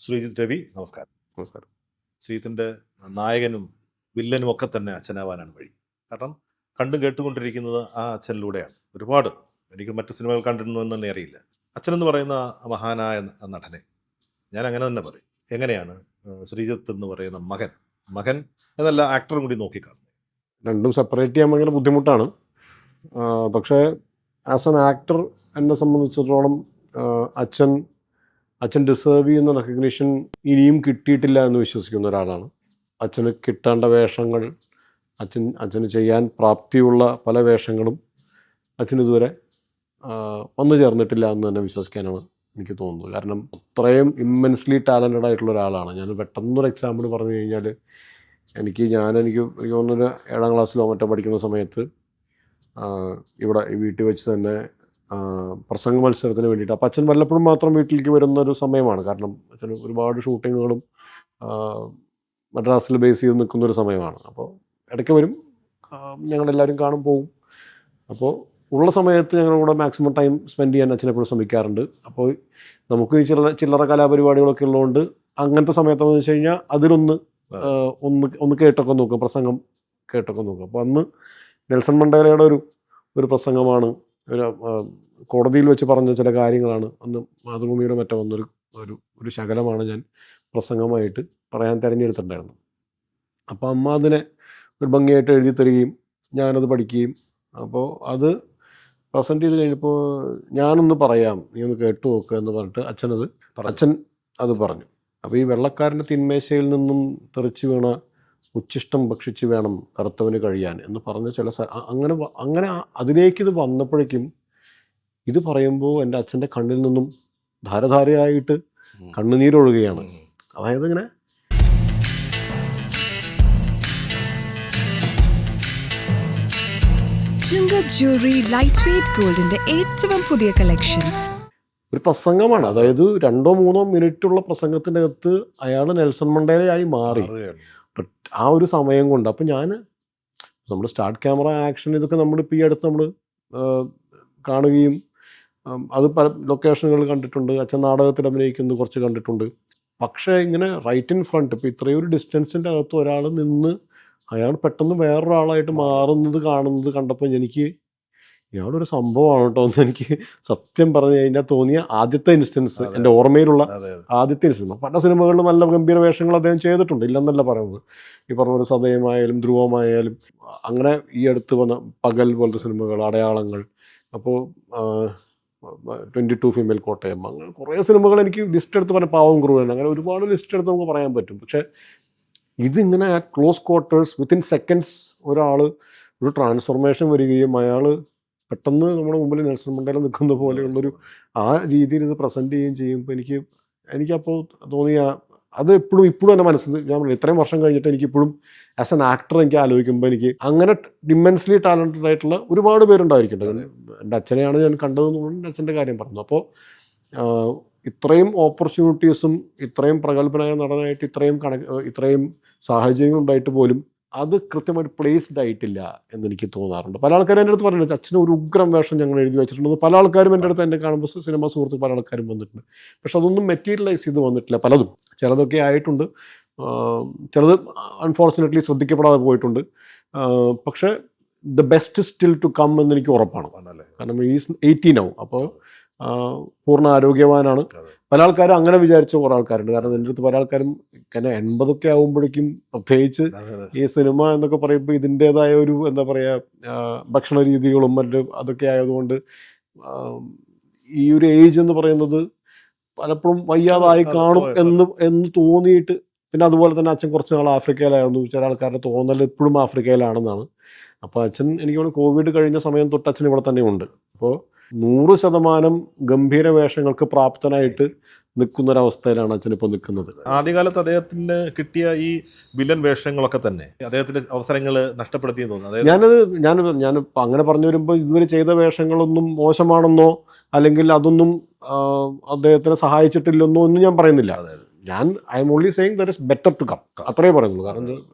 ശ്രീജിത്ത് രവി, നമസ്കാരം. നമസ്കാരം. ശ്രീജിത്തിൻ്റെ നായകനും വില്ലനും ഒക്കെ തന്നെ അച്ഛനാവാനാണ് വഴി. കാരണം കണ്ടും കേട്ടുകൊണ്ടിരിക്കുന്നത് ആ അച്ഛനിലൂടെയാണ്. ഒരുപാട് എനിക്ക് മറ്റ് സിനിമകൾ കണ്ടിരുന്നു എന്ന് തന്നെ അറിയില്ല. അച്ഛനെന്ന് പറയുന്ന മഹാനായ നടനെ ഞാൻ അങ്ങനെ തന്നെ പറയും. എങ്ങനെയാണ് ശ്രീജിത്ത് എന്ന് പറയുന്ന മകൻ എന്നല്ല ആക്ടറും കൂടി നോക്കിക്കാണുന്നത്? രണ്ടും സെപ്പറേറ്റ് ചെയ്യാൻ ഭയങ്കര ബുദ്ധിമുട്ടാണ്. പക്ഷേ ആസ് എൻ ആക്ടർ എന്നെ സംബന്ധിച്ചിടത്തോളം അച്ഛൻ ഡിസേർവ് ചെയ്യുന്ന റെക്കഗ്നിഷൻ ഇനിയും കിട്ടിയിട്ടില്ല എന്ന് വിശ്വസിക്കുന്ന ഒരാളാണ്. അച്ഛന് കിട്ടേണ്ട വേഷങ്ങൾ, അച്ഛന് ചെയ്യാൻ പ്രാപ്തിയുള്ള പല വേഷങ്ങളും അച്ഛനിതുവരെ വന്നു ചേർന്നിട്ടില്ല എന്ന് തന്നെ വിശ്വസിക്കാനാണ് എനിക്ക് തോന്നുന്നത്. കാരണം അത്രയും ഇമ്മൻസ്ലി ടാലൻറ്റഡ് ആയിട്ടുള്ള ഒരാളാണ്. ഞാൻ പെട്ടെന്നൊരു എക്സാമ്പിൾ പറഞ്ഞു കഴിഞ്ഞാൽ എനിക്ക് തോന്നുന്നൊരു 7ാം ക്ലാസ്സിലോ മറ്റോ പഠിക്കുന്ന സമയത്ത് ഇവിടെ ഈ വീട്ടിൽ വെച്ച് തന്നെ പ്രസംഗ മത്സരത്തിന് വേണ്ടിയിട്ട്, അപ്പം അച്ഛൻ വല്ലപ്പോഴും മാത്രം വീട്ടിലേക്ക് വരുന്നൊരു സമയമാണ്. കാരണം അച്ഛന് ഒരുപാട് ഷൂട്ടിങ്ങുകളും മദ്രാസിൽ ബേസ് ചെയ്ത് നിൽക്കുന്നൊരു സമയമാണ്. അപ്പോൾ ഇടയ്ക്ക് വരും, ഞങ്ങളെല്ലാവരും കാണും, പോവും. അപ്പോൾ ഉള്ള സമയത്ത് ഞങ്ങളുടെ കൂടെ മാക്സിമം ടൈം സ്പെൻഡ് ചെയ്യാൻ അച്ഛനെപ്പോഴും ശ്രമിക്കാറുണ്ട്. അപ്പോൾ നമുക്ക് ഈ ചില്ലറ കലാപരിപാടികളൊക്കെ ഉള്ളതുകൊണ്ട് അങ്ങനത്തെ സമയത്തെന്ന് വെച്ച് കഴിഞ്ഞാൽ അതിലൊന്ന് ഒന്ന് കേട്ടൊക്കെ നോക്കും, പ്രസംഗം കേട്ടൊക്കെ നോക്കും. അപ്പോൾ അന്ന് നെൽസൺ മണ്ടേലയുടെ ഒരു പ്രസംഗമാണ്, കോടതിയിൽ വെച്ച് പറഞ്ഞ ചില കാര്യങ്ങളാണ് അന്ന് മാതൃഭൂമിയുടെ മറ്റോ ഒരു ശകലമാണ് ഞാൻ പ്രസംഗമായിട്ട് പറയാൻ തിരഞ്ഞെടുത്തിട്ടുണ്ടായിരുന്നു. അപ്പോൾ അമ്മ അതിനെ ഒരു ഭംഗിയായിട്ട് എഴുതി തരികയും ഞാനത് പഠിക്കുകയും, അപ്പോൾ അത് പ്രസൻറ്റ് ചെയ്ത് കഴിഞ്ഞപ്പോൾ ഞാനൊന്ന് പറയാം, നീ ഒന്ന് കേട്ടു നോക്കുക എന്ന് പറഞ്ഞിട്ട് അച്ഛൻ അത് പറഞ്ഞു. അപ്പോൾ ഈ വെള്ളക്കാരൻ്റെ തിന്മേശയിൽ നിന്നും തെറിച്ച് വീണ ഉച്ഛിഷ്ടം ഭക്ഷിച്ച് വേണം കറുത്തവന് കഴിയാൻ എന്ന് പറഞ്ഞ ചില അങ്ങനെ അതിലേക്ക് ഇത് വന്നപ്പോഴേക്കും ഇത് പറയുമ്പോൾ എൻ്റെ അച്ഛൻ്റെ കണ്ണിൽ നിന്നും ധാരധാരയായിട്ട് കണ്ണുനീരൊഴുകയാണ്. അതായത് ഇങ്ങനെ ജ്വല്ലറി ലൈറ്റ് വെയ്റ്റ് ഗോൾഡിന്റെ ഏറ്റവും പുതിയ കളക്ഷൻ ഒരു പ്രസംഗമാണ്. അതായത് 2-3 മിനിറ്റുള്ള പ്രസംഗത്തിൻ്റെ അകത്ത് അയാൾ നെൽസൺ മണ്ടേലയായി മാറി ആ ഒരു സമയം കൊണ്ട്. അപ്പം നമ്മൾ സ്റ്റാർട്ട് ക്യാമറ ആക്ഷൻ ഇതൊക്കെ നമ്മളിപ്പോൾ ഈ അടുത്ത് നമ്മൾ കാണുകയും അത് പല ലൊക്കേഷനുകൾ കണ്ടിട്ടുണ്ട്. അച്ഛൻ നാടകത്തിൽ അഭിനയിക്കുന്നത് കുറച്ച് കണ്ടിട്ടുണ്ട്. പക്ഷേ ഇങ്ങനെ റൈറ്റ് ഇൻ ഫ്രണ്ട്, ഇപ്പോൾ ഇത്രയും ഒരു ഡിസ്റ്റൻസിൻ്റെ അകത്ത് ഒരാൾ നിന്ന് അയാൾ പെട്ടെന്ന് വേറൊരാളായിട്ട് മാറുന്നത് കണ്ടപ്പോൾ എനിക്ക് ഇയാളൊരു സംഭവമാണ് കേട്ടോ എന്ന് എനിക്ക് സത്യം പറഞ്ഞു കഴിഞ്ഞാൽ തോന്നിയ ആദ്യത്തെ ഇൻസ്റ്റൻസ്, എൻ്റെ ഓർമ്മയിലുള്ള ആദ്യത്തെ ഇൻസ്റ്റൻസ്. പല സിനിമകളിലും നല്ല ഗംഭീര വേഷങ്ങൾ അദ്ദേഹം ചെയ്തിട്ടുണ്ട്, ഇല്ലെന്നല്ല പറയുന്നത്. ഈ പറഞ്ഞ ഒരു സദയമായാലും ധ്രുവമായാലും അങ്ങനെ ഈ അടുത്ത് വന്ന പകൽ പോലത്തെ സിനിമകൾ, അടയാളങ്ങൾ, അപ്പോൾ 22 ഫീമെയിൽ കോട്ടയം, അങ്ങനെ കുറേ സിനിമകൾ എനിക്ക് ലിസ്റ്റ് എടുത്ത് പറഞ്ഞ പാവം ക്രൂരൻ, അങ്ങനെ ഒരുപാട് ലിസ്റ്റ് എടുത്ത് നമുക്ക് പറയാൻ പറ്റും. പക്ഷേ ഇതിങ്ങനെ ക്ലോസ് ക്വാർട്ടേഴ്സ് വിത്തിൻ സെക്കൻഡ്സ് ഒരാൾ ഒരു ട്രാൻസ്ഫോർമേഷൻ വരികയും അയാൾ പെട്ടെന്ന് നമ്മുടെ മുമ്പിൽ നെൽസൺ മണ്ടേല നിൽക്കുന്ന പോലെയുള്ളൊരു ആ രീതിയിൽ ഇത് പ്രസൻറ്റ് ചെയ്യുമ്പോൾ എനിക്കപ്പോൾ തോന്നിയ അത് ഇപ്പോഴും എൻ്റെ മനസ്സിൽ, ഞാൻ ഇത്രയും വർഷം കഴിഞ്ഞിട്ട് എനിക്കിപ്പോഴും ആസ് എൻ ആക്ടർ എനിക്ക് ആലോചിക്കുമ്പോൾ എനിക്ക് അങ്ങനെ ഇമ്മൻസ്ലി ടാലൻറ്റഡ് ആയിട്ടുള്ള ഒരുപാട് പേരുണ്ടായിരിക്കട്ടെ. എൻ്റെ അച്ഛനെയാണ് ഞാൻ കണ്ടതെന്നുകൊണ്ട് എൻ്റെ അച്ഛൻ്റെ കാര്യം പറഞ്ഞു. അപ്പോൾ ഇത്രയും ഓപ്പർച്യൂണിറ്റീസും ഇത്രയും പ്രഗത്ഭനായ നടനായിട്ട് ഇത്രയും സാഹചര്യങ്ങളുണ്ടായിട്ട് പോലും അത് കൃത്യമായിട്ട് പ്ലേസ്ഡ് ആയിട്ടില്ല എന്നെനിക്ക് തോന്നാറുണ്ട്. പല ആൾക്കാരും എൻ്റെ അടുത്ത് പറഞ്ഞിട്ടുണ്ട്, അച്ഛന് ഒരു ഉഗ്രം വേഷം ഞങ്ങൾ എഴുതി വെച്ചിട്ടുണ്ടെന്ന് പല ആൾക്കാരും എൻ്റെ അടുത്ത് എന്നെ കാണുമ്പോൾ, സിനിമാ സുഹൃത്തുക്കൾ പല ആൾക്കാരും വന്നിട്ടുണ്ട്. പക്ഷെ അതൊന്നും മെറ്റീരിയലൈസ് ചെയ്ത് വന്നിട്ടില്ല. ചിലതൊക്കെ ആയിട്ടുണ്ട്, ചിലത് അൺഫോർച്ചുനേറ്റ്ലി ശ്രദ്ധിക്കപ്പെടാതെ പോയിട്ടുണ്ട്. പക്ഷേ the best still to come എന്നെനിക്ക് ഉറപ്പാണ്. കാരണം ഈസ് 18 ആവും, അപ്പോൾ പൂർണ്ണ ആരോഗ്യവാനാണ്. പല ആൾക്കാരും അങ്ങനെ വിചാരിച്ച കുറേ ആൾക്കാരുണ്ട്. കാരണം എൻ്റെ അടുത്ത് പല ആൾക്കാരും കാരണം 80 ആവുമ്പോഴേക്കും, പ്രത്യേകിച്ച് ഈ സിനിമ എന്നൊക്കെ പറയുമ്പോൾ ഇതിൻ്റേതായ ഒരു എന്താ പറയുക ഭക്ഷണ രീതികളും അതൊക്കെ ആയതുകൊണ്ട് ഈ ഒരു ഏജ് എന്ന് പറയുന്നത് പലപ്പോഴും വയ്യാതായി കാണും എന്ന് തോന്നിയിട്ട്, പിന്നെ അതുപോലെ തന്നെ അച്ഛൻ കുറച്ച് നാൾ ആഫ്രിക്കയിലായിരുന്നു. ചില ആൾക്കാരുടെ തോന്നൽ ഇപ്പോഴും ആഫ്രിക്കയിലാണെന്നാണ്. അപ്പോൾ അച്ഛൻ എനിക്ക് തോന്നുന്നു കോവിഡ് കഴിഞ്ഞ സമയം തൊട്ട് അച്ഛൻ ഇവിടെ തന്നെ ഉണ്ട്. അപ്പോൾ 100% ഗംഭീര വേഷങ്ങൾക്ക് പ്രാപ്തനായിട്ട് നിൽക്കുന്നൊരവസ്ഥയിലാണ് അച്ഛനിപ്പോൾ നിൽക്കുന്നത്. ആദ്യകാലത്ത് അദ്ദേഹത്തിന് കിട്ടിയ ഈ വില്ലൻ വേഷങ്ങളൊക്കെ തന്നെ അദ്ദേഹത്തിൻ്റെ അവസരങ്ങൾ നഷ്ടപ്പെടുത്തിയെന്ന് തോന്നുന്നു. ഞാൻ അങ്ങനെ പറഞ്ഞു വരുമ്പോൾ ഇതുവരെ ചെയ്ത വേഷങ്ങളൊന്നും മോശമാണെന്നോ അല്ലെങ്കിൽ അതൊന്നും അദ്ദേഹത്തിനെ സഹായിച്ചിട്ടില്ലെന്നോ ഒന്നും ഞാൻ പറയുന്നില്ല. I am only saying there is better to come, അത്രേ പറയുന്നുള്ളൂ. കാരണം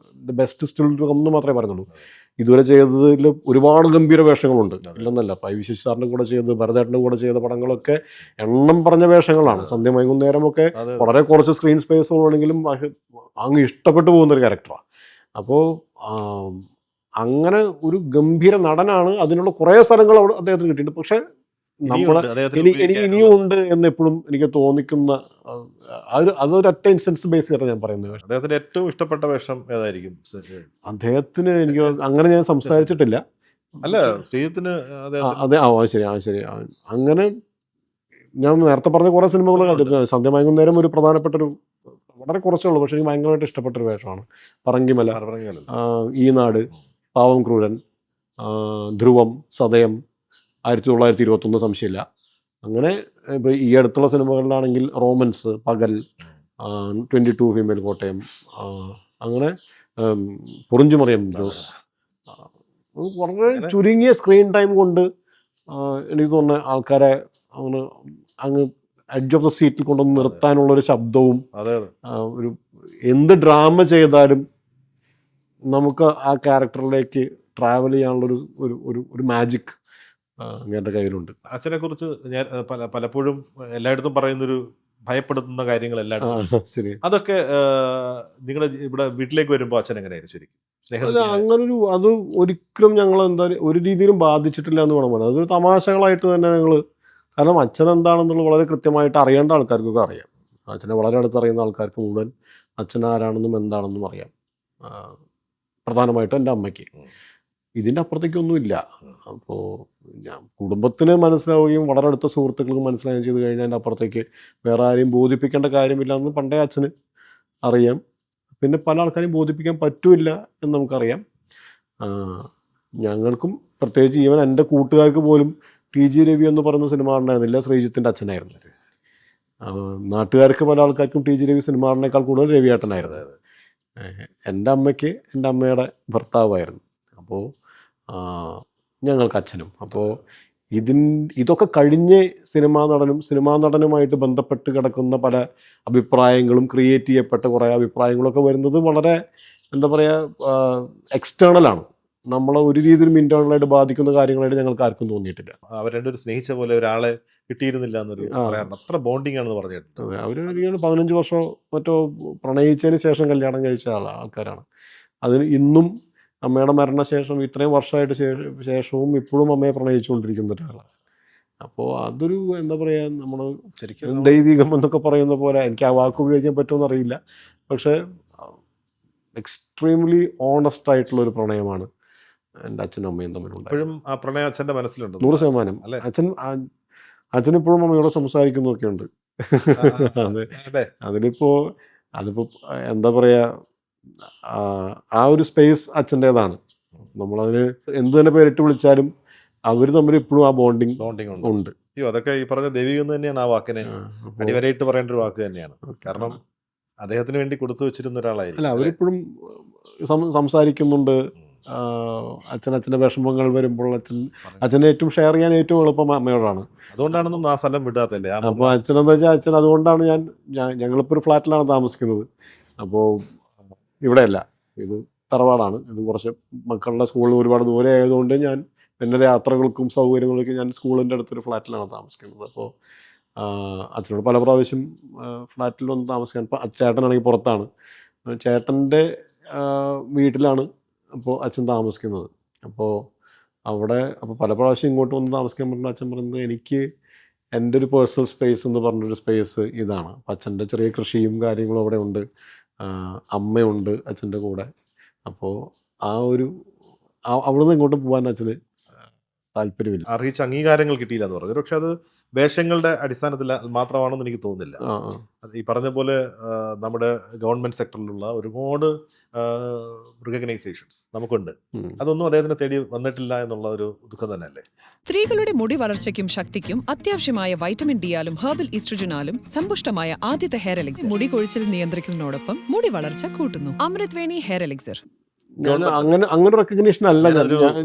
the best still to come എന്ന് മാത്രമേ പറയുന്നുള്ളൂ. ഇതുവരെ ചെയ്തതിൽ ഒരുപാട് ഗംഭീര വേഷങ്ങളുണ്ട്, ഇല്ലെന്നല്ല. പൈ വി ശശി സാറിൻ്റെ കൂടെ ചെയ്ത്, ഭരതേട്ടൻ്റെ കൂടെ ചെയ്ത പടങ്ങളൊക്കെ എണ്ണം പറഞ്ഞ വേഷങ്ങളാണ്. സന്ധ്യ വൈകുന്നേരമൊക്കെ വളരെ കുറച്ച് സ്ക്രീൻ സ്പേസ് ഉള്ളെങ്കിലും അങ്ങ് ഇഷ്ടപ്പെട്ടു പോകുന്നൊരു ക്യാരക്ടറാണ്. അപ്പോൾ അങ്ങനെ ഒരു ഗംഭീര നടനാണ്. അതിനുള്ള കുറേ സ്ഥലങ്ങൾ അവിടെ അദ്ദേഹത്തിന് കിട്ടിയിട്ടുണ്ട്. പക്ഷേ എനിക്ക് ഇനിയും ഉണ്ട് എന്ന് എപ്പോഴും എനിക്ക് തോന്നിക്കുന്ന അതൊരൊറ്റ ഇൻസ്റ്റൻസ് ബേസ് ചെയ്തിട്ട് ഞാൻ പറയുന്നത്. അദ്ദേഹത്തിന് ഏറ്റവും ഇഷ്ടപ്പെട്ട വേഷം ഏതായിരിക്കും? അദ്ദേഹത്തിന് എനിക്ക് അങ്ങനെ ഞാൻ സംസാരിച്ചിട്ടില്ല. അല്ല, ശ്രീജിത്തിന് അതെ, ശരി. അങ്ങനെ ഞാൻ നേരത്തെ പറഞ്ഞ കുറേ സിനിമകൾ കണ്ടിട്ടുണ്ട്. സന്ധ്യ വൈകുന്നേരം ഒരു പ്രധാനപ്പെട്ടൊരു, വളരെ കുറച്ചേ ഉള്ളൂ, പക്ഷേ എനിക്ക് ഭയങ്കരമായിട്ട് ഇഷ്ടപ്പെട്ടൊരു വേഷമാണ്. പറങ്കിമല, ഈ നാട്, പാവം ക്രൂരൻ, ധ്രുവം, സതയം, 1921 സംശയമില്ല. അങ്ങനെ ഇപ്പോൾ ഈ അടുത്തുള്ള സിനിമകളിലാണെങ്കിൽ റോമൻസ്, പകൽ, 22 ഫീമെയിൽ കോട്ടയം, അങ്ങനെ പൊറിഞ്ചുമറിയം ജോസ്, വളരെ ചുരുങ്ങിയ സ്ക്രീൻ ടൈം കൊണ്ട് എനിക്ക് തോന്നുന്ന ആൾക്കാരെ അങ്ങ് എഡ്ജ് ഓഫ് ദ സീറ്റിൽ കൊണ്ടുവന്ന് നിർത്താനുള്ളൊരു ശബ്ദവും, ഒരു എന്ത് ഡ്രാമ ചെയ്താലും നമുക്ക് ആ ക്യാരക്ടറിലേക്ക് ട്രാവൽ ചെയ്യാനുള്ളൊരു ഒരു മാജിക് എൻ്റെ കയ്യിലുണ്ട്. അച്ഛനെ കുറിച്ച് ഞാൻ പലപ്പോഴും എല്ലായിടത്തും പറയുന്നൊരു ഭയപ്പെടുത്തുന്ന കാര്യങ്ങൾ എല്ലായിടത്തും. ശരി. അതൊക്കെ നിങ്ങളുടെ ഇവിടെ വീട്ടിലേക്ക് വരുമ്പോൾ അച്ഛൻ എങ്ങനെയായിരുന്നു ശരിക്കും? അങ്ങനൊരു അത് ഒരിക്കലും ഞങ്ങൾ ഒരു രീതിയിലും ബാധിച്ചിട്ടില്ല എന്ന് വേണം പറയാം. അതൊരു തമാശകളായിട്ട് തന്നെ ഞങ്ങൾ, കാരണം അച്ഛൻ എന്താണെന്നുള്ളത് വളരെ കൃത്യമായിട്ട് അറിയേണ്ട ആൾക്കാർക്കൊക്കെ അറിയാം. അച്ഛനെ വളരെ അടുത്തറിയുന്ന ആൾക്കാർക്ക് മുഴുവൻ അച്ഛൻ ആരാണെന്നും എന്താണെന്നും അറിയാം. പ്രധാനമായിട്ടും എൻ്റെ അമ്മയ്ക്ക്. ഇതിൻ്റെ അപ്പുറത്തേക്കൊന്നുമില്ല. അപ്പോൾ കുടുംബത്തിന് മനസ്സിലാവുകയും വളരെ അടുത്ത സുഹൃത്തുക്കൾക്ക് മനസ്സിലാവുകയും ചെയ്ത് കഴിഞ്ഞാൽ അതിൻ്റെ അപ്പുറത്തേക്ക് വേറെ ആരെയും ബോധിപ്പിക്കേണ്ട കാര്യമില്ല എന്ന് പണ്ടേ അച്ഛന് അറിയാം. പിന്നെ പല ആൾക്കാരെയും ബോധിപ്പിക്കാൻ പറ്റില്ല എന്ന് നമുക്കറിയാം. ഞങ്ങൾക്കും പ്രത്യേകിച്ച് ഈവൻ എൻ്റെ കൂട്ടുകാർക്ക് പോലും TG രവി എന്ന് പറയുന്ന സിനിമ ഉണ്ടായിരുന്നില്ല, ശ്രീജിത്തിൻ്റെ അച്ഛനായിരുന്നു. നാട്ടുകാർക്ക് പല ആൾക്കാർക്കും TG രവി സിനിമാറിനേക്കാൾ കൂടുതൽ രവിയേട്ടനായിരുന്നു. എൻ്റെ അമ്മയ്ക്ക് എൻ്റെ അമ്മയുടെ ഭർത്താവായിരുന്നു. അപ്പോൾ ഞങ്ങൾക്ക് അച്ഛനും. അപ്പോൾ ഇതൊക്കെ കഴിഞ്ഞ് സിനിമാ നടനുമായിട്ട് ബന്ധപ്പെട്ട് കിടക്കുന്ന പല അഭിപ്രായങ്ങളും, ക്രിയേറ്റ് ചെയ്യപ്പെട്ട കുറേ അഭിപ്രായങ്ങളൊക്കെ വരുന്നത് വളരെ എന്താ പറയുക, എക്സ്റ്റേണലാണ്. നമ്മളെ ഒരു രീതിയിലും ഇൻറ്റേർണലായിട്ട് ബാധിക്കുന്ന കാര്യങ്ങളായിട്ട് ഞങ്ങൾക്ക് ആർക്കും തോന്നിയിട്ടില്ല. അവർ രണ്ടുപേരും സ്നേഹിച്ച പോലെ ഒരാളെ കിട്ടിയിരുന്നില്ല എന്നൊരു അത്ര ബോണ്ടിങ് ആണെന്ന് പറഞ്ഞിട്ടുണ്ട്. അവർ 15 വർഷം മറ്റോ പ്രണയിച്ചതിന് ശേഷം കല്യാണം കഴിച്ച ആൾക്കാരാണ്. അതിന് ഇന്നും അമ്മയുടെ മരണശേഷം ഇത്രയും വർഷമായിട്ട് ശേഷവും ഇപ്പോഴും അമ്മയെ പ്രണയിച്ചുകൊണ്ടിരിക്കുന്ന ഒരാളാണ്. അപ്പോൾ അതൊരു എന്താ പറയുക, നമ്മൾ ശരിക്കും ദൈവികം എന്നൊക്കെ പറയുന്ന പോലെ, എനിക്ക് ആ വാക്ക് ഉപയോഗിക്കാൻ പറ്റുമെന്ന് അറിയില്ല, പക്ഷേ എക്സ്ട്രീംലി ഓണസ്റ്റ് ആയിട്ടുള്ളൊരു പ്രണയമാണ് എൻ്റെ അച്ഛനും അമ്മയും തമ്മിലുണ്ട്. ഇപ്പോഴും ആ പ്രണയം അച്ഛൻ്റെ മനസ്സിലുണ്ട് 100%. അച്ഛനിപ്പോഴും അമ്മയോട് സംസാരിക്കുന്നൊക്കെ ഉണ്ട്. അതിപ്പോൾ എന്താ പറയുക, ആ ഒരു സ്പേസ് അച്ഛൻ്റേതാണ്. നമ്മളതിന് എന്ത് തന്നെ പേരിട്ട് വിളിച്ചാലും അവർ തമ്മിൽ ഇപ്പോഴും ആ ബോണ്ടിങ് ഉണ്ട്. അതൊക്കെ ഈ പറഞ്ഞ ദൈവികം തന്നെയാണ്. ആ വാക്കിനെ അടിവരയിട്ട് പറയേണ്ട ഒരു വാക്ക് തന്നെയാണ്. കാരണം അദ്ദേഹത്തിന് വേണ്ടി കൊടുത്തു വെച്ചിരുന്ന ഒരാളായിരുന്നു. അല്ല, അവരിപ്പോഴും സംസാരിക്കുന്നുണ്ട്. അച്ഛൻ്റെ വിഷമങ്ങൾ വരുമ്പോൾ അച്ഛനെ ഏറ്റവും ഷെയർ ചെയ്യാൻ ഏറ്റവും എളുപ്പം അമ്മയോടാണ്. അതുകൊണ്ടാണെന്നും ആ സ്ഥലം വിടാത്തല്ലേ. അപ്പോൾ അച്ഛനെന്ന് വെച്ചാൽ അച്ഛൻ അതുകൊണ്ടാണ് ഞങ്ങളിപ്പോൾ ഒരു ഫ്ലാറ്റിലാണ് താമസിക്കുന്നത്. അപ്പോൾ ഇവിടെയല്ല, ഇത് തറവാടാണ്. ഇത് കുറച്ച് മക്കളുടെ സ്കൂളിൽ ഒരുപാട് ദൂരെ ആയതുകൊണ്ട് ഞാൻ എൻ്റെ യാത്രകൾക്കും സൗകര്യങ്ങൾക്കും ഞാൻ സ്കൂളിൻ്റെ അടുത്തൊരു ഫ്ലാറ്റിലാണ് താമസിക്കുന്നത്. അപ്പോൾ അച്ഛനോട് പല പ്രാവശ്യം ഫ്ലാറ്റിൽ വന്ന് താമസിക്കാൻ, ഇപ്പോൾ ചേട്ടനാണെങ്കിൽ പുറത്താണ്, ചേട്ടൻ്റെ വീട്ടിലാണ് അപ്പോൾ അച്ഛൻ താമസിക്കുന്നത്. അപ്പോൾ പല പ്രാവശ്യം ഇങ്ങോട്ട് വന്ന് താമസിക്കാൻ പറഞ്ഞ അച്ഛൻ പറയുന്നത്, എനിക്ക് എൻ്റെ ഒരു പേഴ്സണൽ സ്പേസ് എന്ന് പറഞ്ഞൊരു സ്പേസ് ഇതാണ്. അപ്പം അച്ഛൻ്റെ ചെറിയ കൃഷിയും കാര്യങ്ങളും അവിടെ ഉണ്ട്, അമ്മയുണ്ട് അച്ഛൻ്റെ കൂടെ. അപ്പോൾ അവിടെ നിന്ന് ഇങ്ങോട്ട് പോകാൻ അച്ഛന് താല്പര്യമില്ല. അറിയിച്ച അംഗീകാരങ്ങൾ കിട്ടിയില്ല എന്ന് പറഞ്ഞു. പക്ഷെ അത് വേഷങ്ങളുടെ അടിസ്ഥാനത്തിൽ മാത്രമാണെന്ന് എനിക്ക് തോന്നുന്നില്ല. ഈ പറഞ്ഞ പോലെ നമ്മുടെ ഗവൺമെൻറ് സെക്ടറിലുള്ള ഒരുപാട് റിക്കഗ്നൈസേഷൻസ് നമുക്കുണ്ട്. അതൊന്നും അദ്ദേഹത്തിന് തേടി വന്നിട്ടില്ല എന്നുള്ള ഒരു ദുഃഖം തന്നെയല്ലേ. സ്ത്രീകളുടെ മുടി വളർച്ചയ്ക്കും ശക്തിക്കും അത്യാവശ്യമായ വൈറ്റമിൻ ഡിയാലും ഹെർബൽ ഈസ്ട്രജനാലും സമ്പുഷ്ടമായ ആദ്യത്തെ ഹെയർ എലിക്സർ മുടി കൊഴിച്ചിൽ നിയന്ത്രിക്കുന്നതിനോടൊപ്പം മുടി വളർച്ച കൂട്ടുന്നു. അമൃത് വേണി ഹെയർ എലിക്സർ. അങ്ങനെ റെക്കഗ്നീഷൻ അല്ല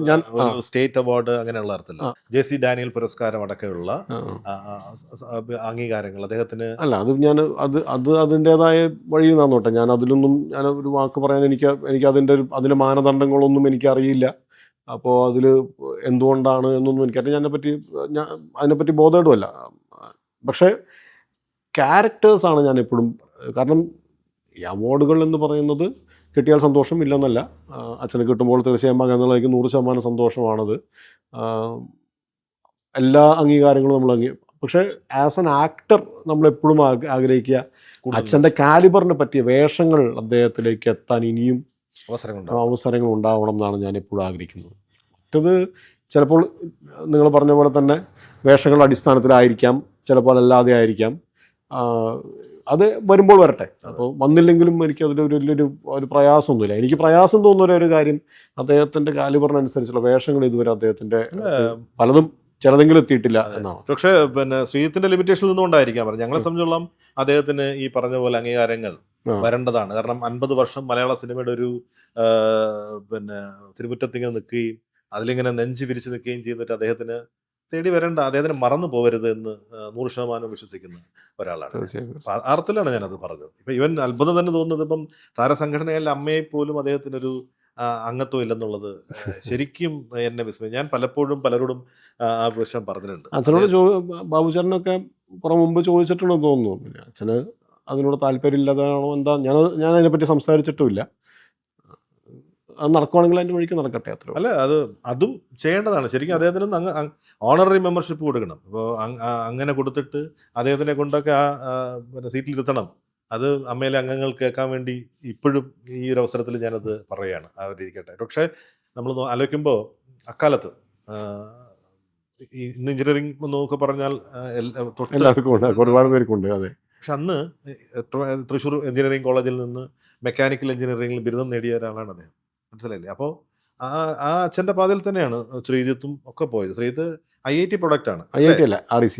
ഞാൻ ഒരു സ്റ്റേറ്റ് അവാർഡ് അങ്ങനെയുള്ള അർത്ഥത്തില്ല. JC ഡാനിയൽ പുരസ്കാരം അടക്കമുള്ള അംഗീകാരങ്ങൾ അദ്ദേഹത്തിന് അല്ല, അത് അതിൻ്റെതായ വഴി നന്നോട്ടെ. ഞാൻ അതിലൊന്നും ഞാൻ ഒരു വാക്ക് പറയാൻ എനിക്ക് അതിൻ്റെ മാനദണ്ഡങ്ങളൊന്നും എനിക്കറിയില്ല. അപ്പോൾ അതിൽ എന്തുകൊണ്ടാണ് എന്നൊന്നും എനിക്കറിയാം. അതിനെപ്പറ്റി ബോധേടുമല്ല. പക്ഷേ ക്യാരക്ടേഴ്സാണ് ഞാൻ എപ്പോഴും, കാരണം ഈ അവാർഡുകൾ എന്ന് പറയുന്നത് കിട്ടിയാൽ സന്തോഷം ഇല്ലെന്നല്ല. അച്ഛന് കിട്ടുമ്പോൾ തീർച്ചയായും മകൻ എന്നുള്ളതിലേക്ക് 100% സന്തോഷമാണത്. എല്ലാ അംഗീകാരങ്ങളും നമ്മൾ പക്ഷേ ആസ് ആൻ ആക്ടർ നമ്മളെപ്പോഴും ആഗ്രഹിക്കുക അച്ഛൻ്റെ കാലിബറിനെ പറ്റിയ വേഷങ്ങൾ അദ്ദേഹത്തിലേക്ക് എത്താൻ ഇനിയും അവസരങ്ങൾ ഉണ്ടാവണം എന്നാണ് ഞാൻ എപ്പോഴും ആഗ്രഹിക്കുന്നത്. മറ്റത് ചിലപ്പോൾ നിങ്ങൾ പറഞ്ഞ പോലെ തന്നെ വേഷങ്ങളുടെ അടിസ്ഥാനത്തിലായിരിക്കാം, ചിലപ്പോൾ അല്ലാതെ ആയിരിക്കാം. അത് വരുമ്പോൾ വരട്ടെ. അപ്പോൾ വന്നില്ലെങ്കിലും എനിക്ക് അതിലൊരു വലിയൊരു പ്രയാസമൊന്നുമില്ല. എനിക്ക് പ്രയാസം തോന്നുന്ന ഒരു കാര്യം അദ്ദേഹത്തിൻ്റെ കാലിബറിനനുസരിച്ചുള്ള വേഷങ്ങൾ ഇതുവരെ അദ്ദേഹത്തിൻ്റെ പലതും ചിലതെങ്കിലും എത്തിയിട്ടില്ല എന്നാണ്. പക്ഷേ പിന്നെ ശ്രീജിത്തിന്റെ ലിമിറ്റേഷനിൽ നിന്നുകൊണ്ടായിരിക്കാം പറഞ്ഞത്. ഞങ്ങളെ സംബന്ധിച്ചോളം അദ്ദേഹത്തിന് ഈ പറഞ്ഞ പോലെ അംഗീകാരങ്ങൾ വരേണ്ടതാണ്. കാരണം 50 വർഷം മലയാള സിനിമയുടെ ഒരു പിന്നെ തിരുമുറ്റത്തിങ്ങനെ നിൽക്കുകയും അതിലിങ്ങനെ നെഞ്ച് വിരിച്ച് നിൽക്കുകയും ചെയ്തിട്ട് അദ്ദേഹത്തിന് തേടി വരേണ്ട, അദ്ദേഹത്തിന് മറന്നു പോകരുത് എന്ന് 100% വിശ്വസിക്കുന്ന ഒരാളാണ്. അർത്ഥത്തിലാണ് ഞാനത് പറഞ്ഞത്. ഇപ്പം ഇവൻ അത്ഭുതം തന്നെ തോന്നുന്നത് ഇപ്പം താരസംഘടനയിലെ അമ്മയെ പോലും അദ്ദേഹത്തിനൊരു അംഗത്വം ഇല്ലെന്നുള്ളത് ശരിക്കും എന്നെ വിസ്മയം. ഞാൻ പലപ്പോഴും പലരോടും ആ വിഷയം പറഞ്ഞിട്ടുണ്ട്. അച്ഛനോട് ബാബുചേട്ടനൊക്കെ കുറെ മുമ്പ് ചോദിച്ചിട്ടുണ്ടെന്ന് തോന്നുന്നു. പിന്നെ അച്ഛന് അതിനോട് താല്പര്യമില്ലാതാണോ എന്താ, ഞാൻ അതിനെപ്പറ്റി സംസാരിച്ചിട്ടുമില്ല. അത് നടക്കുവാണെങ്കിൽ അതിൻ്റെ വഴിക്ക് നടക്കട്ടെ, അത്ര. അല്ല, അതും ചെയ്യേണ്ടതാണ് ശരിക്കും. അദ്ദേഹത്തിന് ഓണററി മെമ്പർഷിപ്പ് കൊടുക്കണം. അപ്പോൾ അങ്ങനെ കൊടുത്തിട്ട് അദ്ദേഹത്തിനെ കൊണ്ടൊക്കെ പിന്നെ സീറ്റിലിരുത്തണം. അത് അമ്മയിലെ അംഗങ്ങൾ കേൾക്കാൻ വേണ്ടി ഇപ്പോഴും ഈ ഒരു അവസരത്തിൽ ഞാനത് പറയുകയാണ്. ഇരിക്കട്ടെ. പക്ഷേ നമ്മൾ ആലോചിക്കുമ്പോൾ അക്കാലത്ത് ഇന്ന് എഞ്ചിനീയറിംഗ് എന്നൊക്കെ പറഞ്ഞാൽ എല്ലാവർക്കും ഒരുപാട് പേർക്കുണ്ട്. അതെ. പക്ഷെ അന്ന് തൃശ്ശൂർ എഞ്ചിനീയറിംഗ് കോളേജിൽ നിന്ന് മെക്കാനിക്കൽ എഞ്ചിനീയറിംഗിൽ ബിരുദം നേടിയ ഒരാളാണ് അദ്ദേഹം. മനസ്സിലായില്ലേ? അപ്പോൾ ആ അച്ഛൻ്റെ പാതയിൽ തന്നെയാണ് ശ്രീജിത്തും ഒക്കെ പോയത്. ശ്രീജിത്ത് IIT പ്രൊഡക്റ്റ് ആണ്. IIT അല്ല, REC.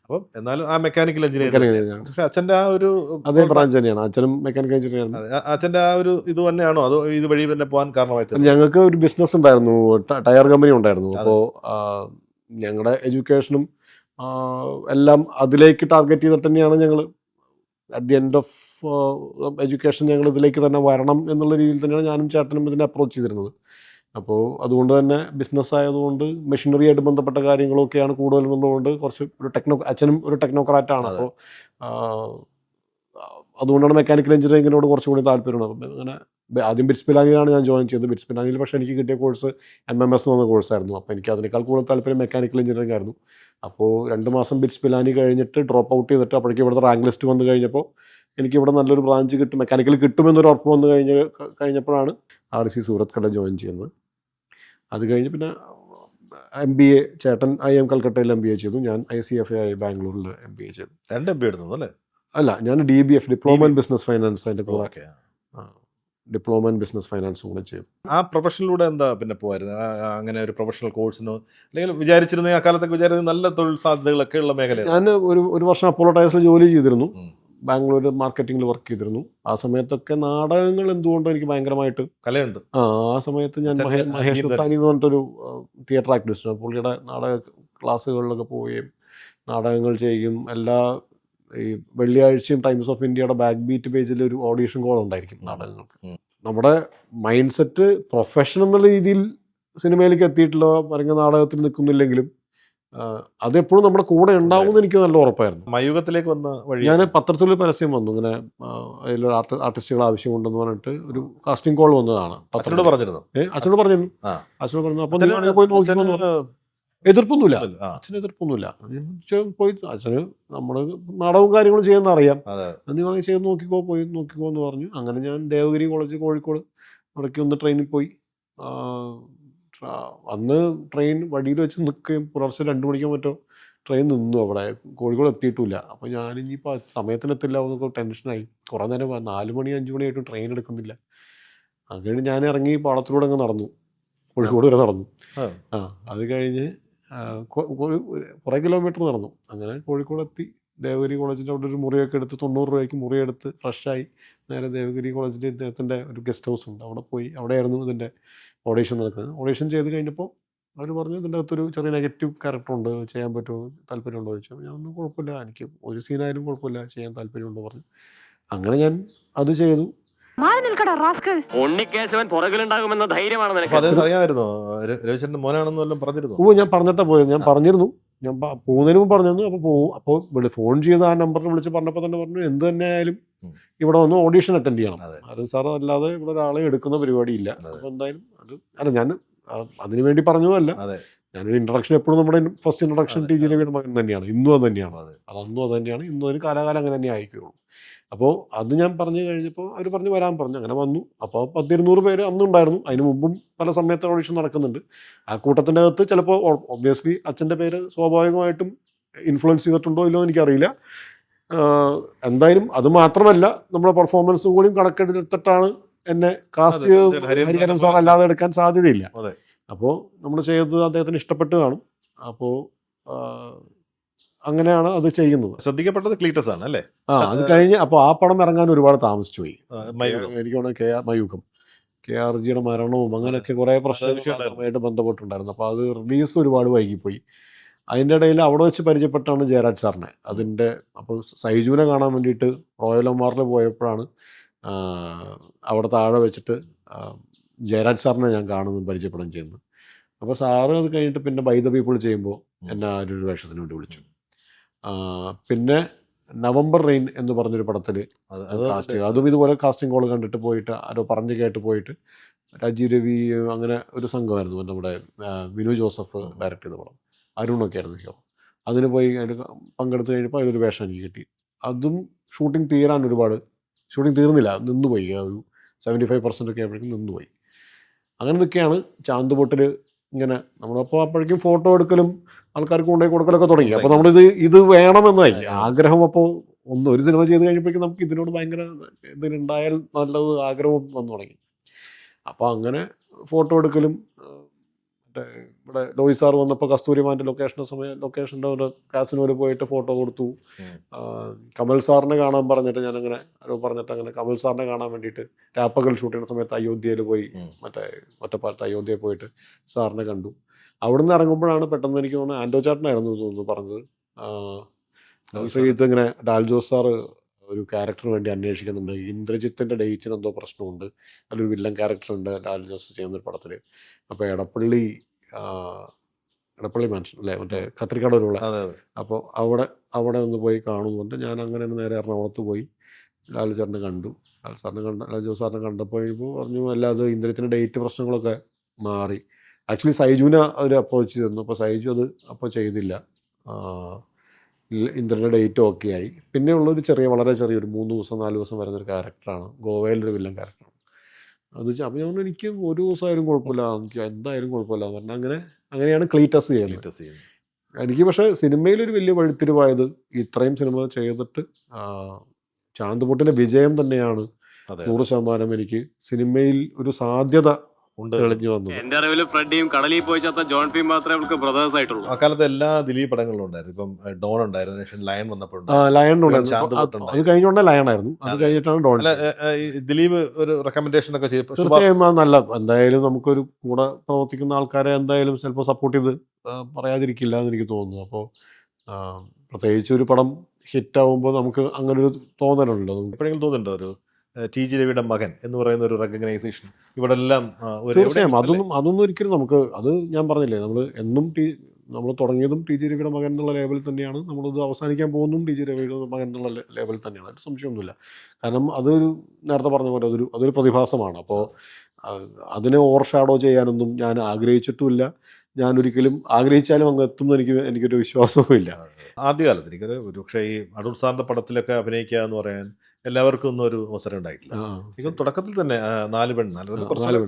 അപ്പം എന്നാലും ആ മെക്കാനിക്കൽ എഞ്ചിനീയറിംഗ്. പക്ഷെ അച്ഛൻ്റെ ആ ഒരു അതേ ബ്രാഞ്ച് തന്നെയാണ്. അച്ഛനും മെക്കാനിക്കൽ എഞ്ചിനീയറാണ്. അച്ഛൻ്റെ ആ ഒരു ഇത് തന്നെയാണോ അതോ ഇത് വഴി തന്നെ പോകാൻ കാരണമായി? ഞങ്ങൾക്ക് ഒരു ബിസിനസ് ഉണ്ടായിരുന്നു, ടയർ കമ്പനി ഉണ്ടായിരുന്നു. അപ്പോൾ ഞങ്ങളുടെ എഡ്യൂക്കേഷനും എല്ലാം അതിലേക്ക് ടാർഗറ്റ് ചെയ്തിട്ട് തന്നെയാണ് ഞങ്ങൾ at the end of education ഞങ്ങൾ ഇതിലേക്ക് തന്നെ വരണം എന്നുള്ള രീതിയിൽ തന്നെയാണ് ഞാനും ചേട്ടനും ഇതിനെ അപ്രോച്ച് ചെയ്തിരുന്നത്. അപ്പോൾ അതുകൊണ്ട് തന്നെ ബിസിനസ് ആയതുകൊണ്ട് മെഷീനറിയായിട്ട് ബന്ധപ്പെട്ട കാര്യങ്ങളൊക്കെയാണ് കൂടുതൽ എന്നുള്ളതുകൊണ്ട് കുറച്ച് അച്ഛനും ഒരു ടെക്നോക്രാറ്റാണ്. അപ്പോൾ അതുകൊണ്ടാണ് മെക്കാനിക്കൽ എഞ്ചിനീയറിങ്ങിനോട് കുറച്ചുകൂടി താല്പര്യമുള്ളത്. അപ്പം അങ്ങനെ ആദ്യം ബിറ്റ്സ് പിലാനിയിലാണ് ഞാൻ ജോയിൻ ചെയ്തത്. ബിറ്റ്സ് പിലാനിയിൽ പക്ഷേ എനിക്ക് കിട്ടിയ കോഴ്സ് MMS എന്ന കോഴ്സായിരുന്നു. അപ്പോൾ എനിക്ക് അതിനേക്കാൾ കൂടുതൽ താല്പര്യം മെക്കാനിക്കൽ എഞ്ചിനീയറിംഗ് ആയിരുന്നു. അപ്പോൾ 2 മാസം ബിറ്റ്സ് പിലാനി കഴിഞ്ഞിട്ട് ഡ്രോപ്പ് ഔട്ട് ചെയ്തിട്ട് അപ്പോഴേക്കും ഇവിടുത്തെ റാങ്ക് ലിസ്റ്റ് വന്നു കഴിഞ്ഞപ്പോൾ എനിക്കിവിടെ നല്ലൊരു ബ്രാഞ്ച് കിട്ടും, മെക്കാനിക്കൽ കിട്ടുമെന്നൊരു ഉറപ്പ് വന്നു കഴിഞ്ഞപ്പോഴാണ് REC സൂറത്ത് കട ജോയിൻ ചെയ്യുന്നത്. അത് കഴിഞ്ഞ് പിന്നെ MBA ചേട്ടൻ IIM കൽക്കട്ടയിൽ MBA ചെയ്തു. ഞാൻ ICFI ബാംഗ്ലൂരിൽ MBA ചെയ്തു. 2 MBA എടുത്തു അല്ലേ? അല്ല, ഞാൻ DBF diploma in business finance, അതിൻ്റെ കൂടെ ഡിപ്ലോമ ഇൻ ബിസിനസ് ഫൈനാൻസും കൂടെ ചെയ്തു. ആ പ്രൊഫഷനിലൂടെ എന്താ പിന്നെ പോയിരുന്നത്? അങ്ങനെ ഒരു പ്രൊഫഷണൽ കോഴ്സിനോ അല്ലെങ്കിൽ വിചാരിച്ചിരുന്ന ആ കാലത്തൊക്കെ വിചാരിച്ചിരുന്ന നല്ല തൊഴിൽ സാധ്യതകളൊക്കെ ഉള്ള മേഖല? ഞാൻ ഒരു വർഷം അപ്പോളോ ടയർസിൽ ജോലി ചെയ്തിരുന്നു. ബാംഗ്ലൂർ മാർക്കറ്റിംഗിൽ വർക്ക് ചെയ്തിരുന്നു. ആ സമയത്തൊക്കെ നാടകങ്ങൾ എന്തുകൊണ്ടോ എനിക്ക് ഭയങ്കരമായിട്ട് കലയുണ്ട്. ആ സമയത്ത് ഞാൻ മഹേഷ് ദത്താനി എന്ന് പറഞ്ഞിട്ടൊരു തിയേറ്റർ ആക്ടിവിസ്റ്റാണ്. പുള്ളിയുടെ നാടക ക്ലാസ്സുകളിലൊക്കെ പോവുകയും നാടകങ്ങൾ ചെയ്യും. എല്ലാ ഈ വെള്ളിയാഴ്ചയും ടൈംസ് ഓഫ് ഇന്ത്യയുടെ ബാക്ക് ബീറ്റ് പേജിൽ ഒരു ഓഡീഷൻ കോൾ ഉണ്ടായിരിക്കും നാടകങ്ങൾക്ക്. നമ്മുടെ മൈൻഡ് സെറ്റ് പ്രൊഫഷൻ എന്നുള്ള രീതിയിൽ സിനിമയിലേക്ക് എത്തിയിട്ടില്ല, അല്ലെങ്കിൽ നാടകത്തിൽ നിൽക്കുന്നില്ലെങ്കിലും അതെപ്പോഴും നമ്മുടെ കൂടെ ഉണ്ടാവുമെന്ന് എനിക്ക് നല്ല ഉറപ്പായിരുന്നു. മയൂഖത്തിലേക്ക് വന്ന വഴി ഞാൻ പത്രത്തിൽ പരസ്യം വന്നു, ഇങ്ങനെ അതിലൊരു ആർട്ടിസ്റ്റുകൾ ആവശ്യമുണ്ടെന്ന് പറഞ്ഞിട്ട് ഒരു കാസ്റ്റിംഗ് കോൾ വന്നതാണ്. അച്ഛനോട് പറഞ്ഞിരുന്നു? അച്ഛനോട് പറഞ്ഞു. അപ്പോൾ പോയി നോക്കി. എതിർപ്പൊന്നുമില്ല, അച്ഛന് എതിർപ്പൊന്നുമില്ല. പോയി അച്ഛന് നമ്മൾ നാടകവും കാര്യങ്ങളും ചെയ്യുന്ന അറിയാം, നീ വേണമെങ്കിൽ ചെയ്ത് നോക്കിക്കോ, പോയി നോക്കിക്കോ എന്ന് പറഞ്ഞു. അങ്ങനെ ഞാൻ ദേവഗിരി കോളേജ് കോഴിക്കോട് അവിടേക്ക് ഒന്ന് ട്രെയിനിൽ പോയി. അന്ന് ട്രെയിൻ വഴിയിൽ വെച്ച് നിൽക്കുകയും പുലർച്ചെ 2 മണിക്കോ മറ്റോ ട്രെയിൻ നിന്നു. അവിടെ കോഴിക്കോട് എത്തിയിട്ടില്ല. അപ്പോൾ ഞാനിപ്പോൾ സമയത്തിനെത്തില്ല എന്നൊക്കെ ടെൻഷനായി. കുറേ നേരം 4 മണി 5 മണിയായിട്ടും ട്രെയിൻ എടുക്കുന്നില്ല. അത് കഴിഞ്ഞ് ഞാൻ ഇറങ്ങി പാളത്തിലൂടെ അങ്ങ് നടന്നു, കോഴിക്കോട് വരെ നടന്നു. അത് കഴിഞ്ഞ് കുറേ കിലോമീറ്റർ നടന്നു. അങ്ങനെ കോഴിക്കോട് എത്തി. ദേവഗിരി കോളേജിൻ്റെ അവിടെ ഒരു മുറിയൊക്കെ എടുത്ത് 90 രൂപയ്ക്ക് മുറിയെടുത്ത് ഫ്രഷായി നേരെ ദേവഗിരി കോളേജിൽ ഇദ്ദേഹത്തിൻ്റെ ഒരു ഗസ്റ്റ് ഹൗസ് ഉണ്ട്, അവിടെ പോയി. അവിടെയായിരുന്നു ഇതിൻ്റെ ഓഡീഷൻ നടക്കുന്നത്. ഓഡീഷൻ ചെയ്ത് കഴിഞ്ഞപ്പോൾ അവർ പറഞ്ഞു ഇതിൻ്റെ അകത്തൊരു ചെറിയ നെഗറ്റീവ് ക്യാരക്ടറുണ്ട്, ചെയ്യാൻ പറ്റുമോ, താല്പര്യമുണ്ടോ ചോദിച്ചു. ഞാൻ ഒന്നും കുഴപ്പമില്ല, എനിക്ക് ഒരു സീനായാലും കുഴപ്പമില്ല, ചെയ്യാൻ താല്പര്യമുണ്ടോ പറഞ്ഞു. അങ്ങനെ ഞാൻ അത് ചെയ്തു. ഉണ്ണിക്കേശവൻ പുറകിലുണ്ടാകുമെന്ന ധൈര്യമാണ് അപ്പൊ നിനക്ക്. അദ്ദേഹം അറിയാമായിരുന്നോ രവിചന്ദ്രന്റെ മോനാണെന്ന് വല്ലതും പറഞ്ഞിരുന്നു? ഞാൻ പറഞ്ഞിട്ടാ പോയത്. ഞാൻ പറഞ്ഞിരുന്നു, ഞാൻ പോകുന്നതിന് മുമ്പ് പറഞ്ഞിരുന്നു. അപ്പോൾ ഫോൺ ചെയ്ത് ആ നമ്പറിൽ വിളിച്ച് പറഞ്ഞപ്പോൾ തന്നെ പറഞ്ഞു എന്ത് തന്നെ ആയാലും ഇവിടെ വന്ന് ഓഡീഷൻ അറ്റൻഡ് ചെയ്യണം. അതെ. അരുൺ സാർ അല്ലാതെ ഇവിടെ ഒരാളെ എടുക്കുന്ന പരിപാടിയില്ല. അതെ. അപ്പോൾ എന്തായാലും അത് അല്ല, ഞാൻ അതിനു വേണ്ടി പറഞ്ഞതല്ല. അതെ. ഞാനൊരു ഇൻട്രഡക്ഷൻ എപ്പോഴും നമ്മുടെ ഫസ്റ്റ് ഇൻട്രഡക്ഷൻ അതെ. ടി ജി രവിയുടെ മകൻ തന്നെയാണ്, ഇന്നും അത് തന്നെയാണ്. അതെ. അതൊന്നും അത് തന്നെയാണ്, ഇന്നും അതിന് കാലാകാലം അങ്ങനെ തന്നെ ആയിരിക്കുള്ളൂ. അപ്പോൾ അത് ഞാൻ പറഞ്ഞു കഴിഞ്ഞപ്പോൾ അവർ പറഞ്ഞു വരാൻ പറഞ്ഞു. അങ്ങനെ വന്നു. അപ്പോൾ 10-200 പേര് അന്നുണ്ടായിരുന്നു. അതിന് മുമ്പും പല സമയത്ത് ഓഡിഷൻ നടക്കുന്നുണ്ട്. ആ കൂട്ടത്തിൻ്റെ അകത്ത് ചിലപ്പോൾ ഒബ്വിയസ്ലി അച്ഛൻ്റെ പേര് സ്വാഭാവികമായിട്ടും ഇൻഫ്ലുവൻസ് ചെയ്തിട്ടുണ്ടോ ഇല്ലോ എനിക്കറിയില്ല. എന്തായാലും അത് മാത്രമല്ല, നമ്മുടെ പെർഫോമൻസ് കൂടിയും കണക്കെടുത്തിട്ടാണ് എന്നെ കാസ്റ്റ് അതെ, ചെയ്ത് ഹരിഹരൻ സാർ അല്ലാതെ എടുക്കാൻ സാധ്യതയില്ല. അതെ. അപ്പോൾ നമ്മൾ ചെയ്തത് അദ്ദേഹത്തിന് ഇഷ്ടപ്പെട്ട് കാണും. അപ്പോൾ അങ്ങനെയാണ് അത് ചെയ്യുന്നത്. ശ്രദ്ധിക്കപ്പെട്ടത് ക്ലീറ്റസ് ആണ് അല്ലേ? അത് കഴിഞ്ഞ് അപ്പോൾ ആ പടം ഇറങ്ങാൻ ഒരുപാട് താമസിച്ചു പോയി. മയൂരം. എനിക്ക് തോന്നുന്നു മയൂഖം KRGയുടെ മരണവും അങ്ങനെയൊക്കെ കുറേ പ്രശ്നങ്ങളുമായിട്ട് ബന്ധപ്പെട്ടുണ്ടായിരുന്നു. അപ്പോൾ അത് റിലീസ് ഒരുപാട് വൈകിപ്പോയി. അതിൻ്റെ ഇടയിൽ അവിടെ വെച്ച് പരിചയപ്പെട്ടാണ് ജയരാജ് സാറിനെ. അതിൻ്റെ അപ്പോൾ സൈജുവിനെ കാണാൻ വേണ്ടിയിട്ട് റോയൽ ഒമാറിൽ പോയപ്പോഴാണ് അവിടെ താഴെ വെച്ചിട്ട് ജയരാജ് സാറിനെ ഞാൻ കാണുന്നതും പരിചയപ്പെടുകയും ചെയ്യുന്നത്. അപ്പോൾ സാറ് അത് കഴിഞ്ഞിട്ട് പിന്നെ ബൈ ദ പീപ്പിൾ ചെയ്യുമ്പോൾ എന്നെ ആ ഒരു വേഷത്തിന് വേണ്ടി വിളിച്ചു. പിന്നെ നവംബർ റെയിൻ എന്ന് പറഞ്ഞൊരു പടത്തിൽ കാസ്റ്റ്, അതും ഇതുപോലെ കാസ്റ്റിംഗ് കോൾ കണ്ടിട്ട് പോയിട്ട് ആരോ പറഞ്ഞു കേട്ട് പോയിട്ട് രാജീവ് രവി അങ്ങനെ ഒരു സംഘമായിരുന്നു നമ്മുടെ വിനു ജോസഫ് ഡയറക്റ്റ് ചെയ്ത പടം, അരുണൊക്കെ ആയിരുന്നു ഹീറോ. അതിന് പോയി അതിൽ പങ്കെടുത്ത് കഴിഞ്ഞപ്പോൾ അതിലൊരു വേഷം എനിക്ക് കിട്ടി. അതും ഷൂട്ടിംഗ് തീർന്നില്ല, നിന്നുപോയി. ഒരു 75% ഒക്കെ ആയപ്പോഴേക്കും നിന്നുപോയി. അങ്ങനെ നിൽക്കുകയാണ് ചാന്ത് പൊട്ടിൽ ഇങ്ങനെ നമ്മളപ്പോൾ അപ്പോഴേക്കും ഫോട്ടോ എടുക്കലും ആൾക്കാർക്ക് കൊണ്ടുപോയി കൊടുക്കലൊക്കെ തുടങ്ങി. അപ്പോൾ നമ്മളിത് വേണമെന്നായി ആഗ്രഹം. അപ്പോൾ ഒരു സിനിമ ചെയ്ത് കഴിഞ്ഞപ്പോഴേക്കും നമുക്ക് ഇതിനോട് ഭയങ്കര ഇതിനുണ്ടായാൽ നല്ലത് ആഗ്രഹം വന്നു തുടങ്ങി. അപ്പോൾ അങ്ങനെ ഫോട്ടോ എടുക്കലും ഇവിടെ ലോയി സാർ വന്നപ്പോൾ കസ്തൂരിമാൻ്റെ ലൊക്കേഷൻ്റെ ഒരു കാസിനോയിൽ പോയിട്ട് ഫോട്ടോ കൊടുത്തു. കമൽ സാറിനെ കാണാൻ പറഞ്ഞിട്ട് ഞാനങ്ങനെ അങ്ങനെ കമൽ സാറിനെ കാണാൻ വേണ്ടിയിട്ട് രാപ്പകൽ ഷൂട്ട് ചെയ്യുന്ന സമയത്ത് അയോധ്യയിൽ പോയി, ഒറ്റപ്പാലത്ത് അയോധ്യയിൽ പോയിട്ട് സാറിനെ കണ്ടു. അവിടുന്ന് ഇറങ്ങുമ്പോഴാണ് പെട്ടെന്ന് എനിക്ക് തോന്നുന്നു ആൻഡോ ചാട്ടനായിരുന്നു തോന്നുന്നു പറഞ്ഞത്, ഇത് ഇങ്ങനെ ലാൽ ജോസ് സാറ് ഒരു ക്യാരക്ടറിന് വേണ്ടി അന്വേഷിക്കുന്നുണ്ട്, ഇന്ദ്രജിത്തിൻ്റെ ഡേറ്റിന് എന്തോ പ്രശ്നമുണ്ട്, അതിലൊരു വില്ലൻ ക്യാരക്ടറുണ്ട് ലാൽ ജോസ് ചെയ്യുന്നൊരു പടത്തിൽ. അപ്പോൾ എടപ്പള്ളി മാൻഷൻ അല്ലേ, മറ്റേ കത്രിക്കാടൂരുള്ള. അപ്പോൾ അവിടെ ഒന്ന് പോയി കാണുന്നുണ്ട്. ഞാൻ അങ്ങനെ നേരെ എറണാകുളത്ത് പോയി ലാൽ ജോസ് സാറിനെ കണ്ടപ്പോൾ പറഞ്ഞു അല്ലാതെ ഇന്ദ്രജിത്തിൻ്റെ ഡേറ്റ് പ്രശ്നങ്ങളൊക്കെ മാറി. ആക്ച്വലി സൈജുവിനെ അവർ അപ്രോച്ച് ചെയ്തിരുന്നു. അപ്പോൾ സൈജു അത് അപ്പോൾ ചെയ്തില്ല, ഇന്ദ്രൻ്റെ ഡേറ്റ് ഓക്കെ ആയി. പിന്നെ ഉള്ളൊരു വളരെ ചെറിയൊരു 3 ദിവസം 4 ദിവസം വരുന്നൊരു ക്യാരക്ടറാണ്, ഗോവയിലൊരു വില്ലൻ ക്യാരക്ടറാണ്. അപ്പോൾ ഞാൻ എനിക്ക് ഒരു ദിവസമായാലും കുഴപ്പമില്ല, എനിക്ക് എന്തായാലും കുഴപ്പമില്ല എന്ന് പറഞ്ഞാൽ അങ്ങനെയാണ് ക്ലീറ്റസ് ചെയ്യുന്നത്. എനിക്ക് പക്ഷേ സിനിമയിലൊരു വലിയ വഴിത്തിരിവായത് ഇത്രയും സിനിമ ചെയ്തിട്ട് ചാന്തുപൊട്ടിൻ്റെ വിജയം തന്നെയാണ് 100% എനിക്ക് സിനിമയിൽ ഒരു സാധ്യത തെളിഞ്ഞു വന്നു. എന്റെ അറിവിൽ ഫ്രെഡിയും കടലിൽ പോയി ചത്ത ജോൺ ഫീം മാത്രമേ അവർക്ക് ബ്രദേഴ്സ് ആയിട്ടുള്ളൂ. അക്കാലത്ത് എല്ലാ ദിലീപ് പടങ്ങളിലും ഉണ്ടായിരുന്നു. ഇപ്പം ഡോൺ ഉണ്ടായിരുന്നു, ലയൺ വന്നപ്പോഴുണ്ട്. അത് കഴിഞ്ഞുകൊണ്ട് ലയൺ ആയിരുന്നു, അത് കഴിഞ്ഞിട്ടാണ് ഡോൺ. ദിലീപ് ഒരു റെക്കമെൻഡേഷൻ ഒക്കെ ചെയ്യും. തീർച്ചയായും നല്ല, എന്തായാലും നമുക്കൊരു കൂടെ പ്രവർത്തിക്കുന്ന ആൾക്കാരെ എന്തായാലും ചിലപ്പോൾ സപ്പോർട്ട് ചെയ്ത് പറയാതിരിക്കില്ല എന്ന് എനിക്ക് തോന്നുന്നു. അപ്പോൾ പ്രത്യേകിച്ച് ഒരു പടം ഹിറ്റാവുമ്പോൾ നമുക്ക് അങ്ങനെ ഒരു തോന്നലുണ്ടല്ലോ. എപ്പോഴെങ്കിലും തോന്നുന്നുണ്ടോ ഒരു ടി ജി രവിയുടെ മകൻ എന്ന് പറയുന്ന ഒരു റെക്കഗ്നൈസേഷൻ ഇവിടെ എല്ലാം? തീർച്ചയായും അതൊന്നും ഒരിക്കലും നമുക്ക്, അത് ഞാൻ പറഞ്ഞില്ലേ, നമ്മൾ തുടങ്ങിയതും ടി ജി രവിയുടെ മകൻ എന്നുള്ള ലേബലിൽ തന്നെയാണ്, നമ്മളിത് അവസാനിക്കാൻ പോകുന്നതും ടി ജി രവിയുടെ മകൻ എന്നുള്ള ലേബലിൽ തന്നെയാണ്. അതിന് സംശയമൊന്നുമില്ല. കാരണം അതൊരു നേരത്തെ പറഞ്ഞ പോലെ അതൊരു പ്രതിഭാസമാണ്. അപ്പോൾ അതിനെ ഓവർ ഷാഡോ ചെയ്യാനൊന്നും ഞാൻ ആഗ്രഹിച്ചിട്ടുമില്ല. ഞാനൊരിക്കലും ആഗ്രഹിച്ചാലും അങ്ങ് എത്തുമെന്ന് എനിക്കൊരു വിശ്വാസവുമില്ല. ആദ്യകാലത്ത് എനിക്കത് പക്ഷേ ഈ അടൂർ സാറിൻ്റെ പടത്തിലൊക്കെ അഭിനയിക്കുക എന്ന് പറയാൻ എല്ലാവർക്കും ഒന്നും ഒരു അവസരം ഉണ്ടായിട്ടില്ല. എനിക്കും തുടക്കത്തിൽ തന്നെ 4 പെണ്ണ്